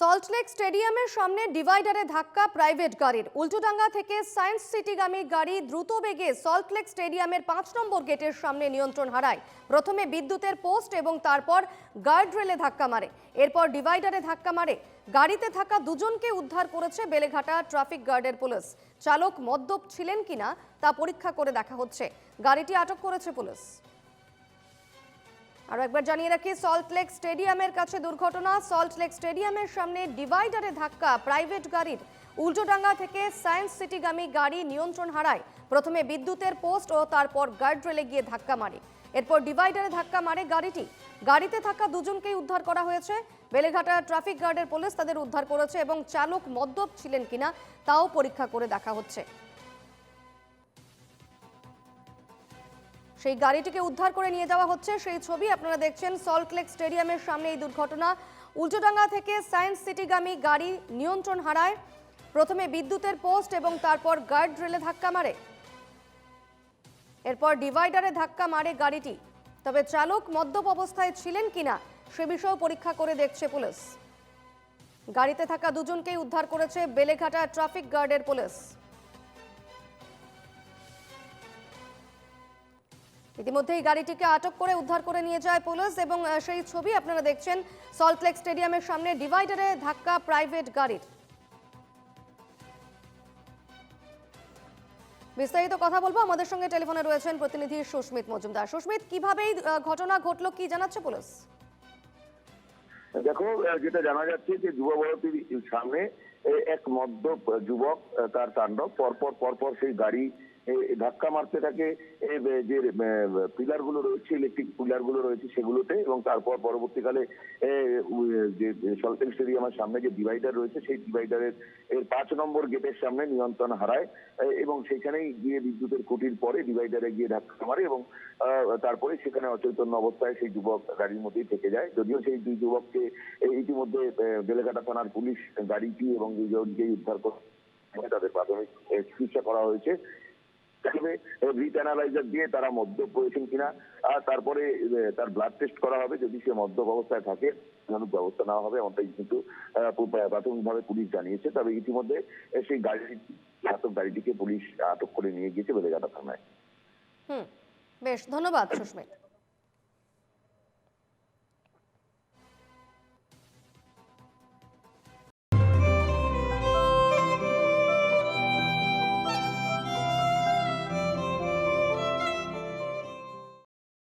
সল্টলেক স্টেডিয়ামের সামনে ডিভাইডারে ধাক্কা প্রাইভেট গাড়ির। উল্টোডাঙ্গা থেকে সায়েন্স সিটিগামী গাড়ি দ্রুত বেগে সল্টলেক স্টেডিয়ামের 5 নম্বর গেটের সামনে নিয়ন্ত্রণ হারায়। প্রথমে বিদ্যুতের পোস্ট এবং তারপর গার্ড রেলে ধাক্কা মারে। এরপর ডিভাইডারে ধাক্কা মারে। গাড়িতে থাকা দুজনকে উদ্ধার করেছে বেলেঘাটা ট্রাফিক গার্ডের পুলিশ। চালক মদ্যপ ছিলেন কিনা তা পরীক্ষা করে দেখা হচ্ছে। গাড়িটি আটক করেছে পুলিশ। আর একবার জানিয়ে রাখি, সল্টলেক স্টেডিয়ামের কাছে দুর্ঘটনা। সল্টলেক স্টেডিয়ামের সামনে ডিভাইডারে ধাক্কা প্রাইভেট গাড়ির। উল্টোডাঙ্গা থেকে সায়েন্স সিটিগামী গাড়ি নিয়ন্ত্রণ হারায়। প্রথমে বিদ্যুতের পোস্ট ও তারপর গার্ড রেলে গিয়ে ধাক্কা মারে। এরপর ডিভাইডারে ধাক্কা মারে গাড়িটি। গাড়িতে থাকা দুজনকেই উদ্ধার করা হয়েছে। বেলেঘাটা ট্রাফিক গার্ডের পুলিশ তাদের উদ্ধার করেছে এবং চালক মদ্যপ ছিলেন কিনা তাও পরীক্ষা করে দেখা হচ্ছে। সেই গাড়িটিকে উদ্ধার করে নিয়ে যাওয়া হচ্ছে, সেই ছবি আপনারা দেখছেন। সল্টলেক স্টেডিয়ামের সামনে এই দুর্ঘটনা। উল্টোডাঙ্গা থেকে সায়েন্স সিটিগামী গাড়ি নিয়ন্ত্রণ হারায়। প্রথমে বিদ্যুতের পোস্ট এবং তারপর গার্ড রেলে ধাক্কা মারে। এরপর ডিভাইডারে ধাক্কা মারে গাড়িটি। তবে চালক মদ্যপ অবস্থায় ছিলেন কিনা সে বিষয়েও পরীক্ষা করে দেখছে পুলিশ। গাড়িতে থাকা দুজনকেই উদ্ধার করেছে বেলেঘাটা ট্রাফিক গার্ডের পুলিশ। ইতিমধ্যেই গাড়িটিকে আটক করে উদ্ধার করে নিয়ে যায় পুলিশ এবং সেই ছবি আপনারা দেখছেন। সল্টলেক স্টেডিয়ামের সামনে ডিভাইডারে ধাক্কা প্রাইভেট গাড়ির। বিস্তারিত কথা বলবো, আমাদের সঙ্গে টেলিফোনে রয়েছেন প্রতিনিধি সুস্মিত মজুমদার। সুস্মিত, কিভাবে এই ঘটনা ঘটলো, কি জানাচ্ছে পুলিশ? দেখো, যেটা জানা যাচ্ছে যে যুবভারতীর সামনে এক মদ্যপ যুবক তার তাণ্ডব। পরপর সেই গাড়ি ধাক্কা মারতে থাকে যে পিলার গুলো রয়েছে, ইলেকট্রিক পিলার গুলো রয়েছে সেগুলোতে, এবং তারপর পরবর্তীকালে যে সল্টলেক স্টেডিয়ামের সামনে যে ডিভাইডার রয়েছে সেই ডিভাইডারের 5 নম্বর গেটের সামনে নিয়ন্ত্রণ হারায় এবং সেখানেই গিয়ে বিদ্যুতের খুঁটির পরে ডিভাইডারে গিয়ে ধাক্কা মারে এবং তারপরে সেখানে অচৈতন্য অবস্থায় সেই যুবক গাড়ির মধ্যেই থেকে যায়। যদিও সেই দুই যুবককে ইতিমধ্যে বেলেঘাটা থানার পুলিশ গাড়িটি এবং দুজনকেই উদ্ধার করে তাদের প্রাথমিক চিকিৎসা করা হয়েছে। ব্রিথ অ্যানালাইজার দিয়ে তারা মদ্যপ করেছেন কিনা তারপরে তার ব্লাড টেস্ট করা হবে। যদি সে মদ্যপ অবস্থায় থাকে তাহলে ব্যবস্থা নেওয়া হবে, এমনটাই কিন্তু প্রাথমিকভাবে পুলিশ জানিয়েছে। তবে ইতিমধ্যে সেই গাড়িটিকে পুলিশ আটক করে নিয়ে গিয়েছে বেলেঘাটা থানায়। বেশ, ধন্যবাদ সুস্মিত।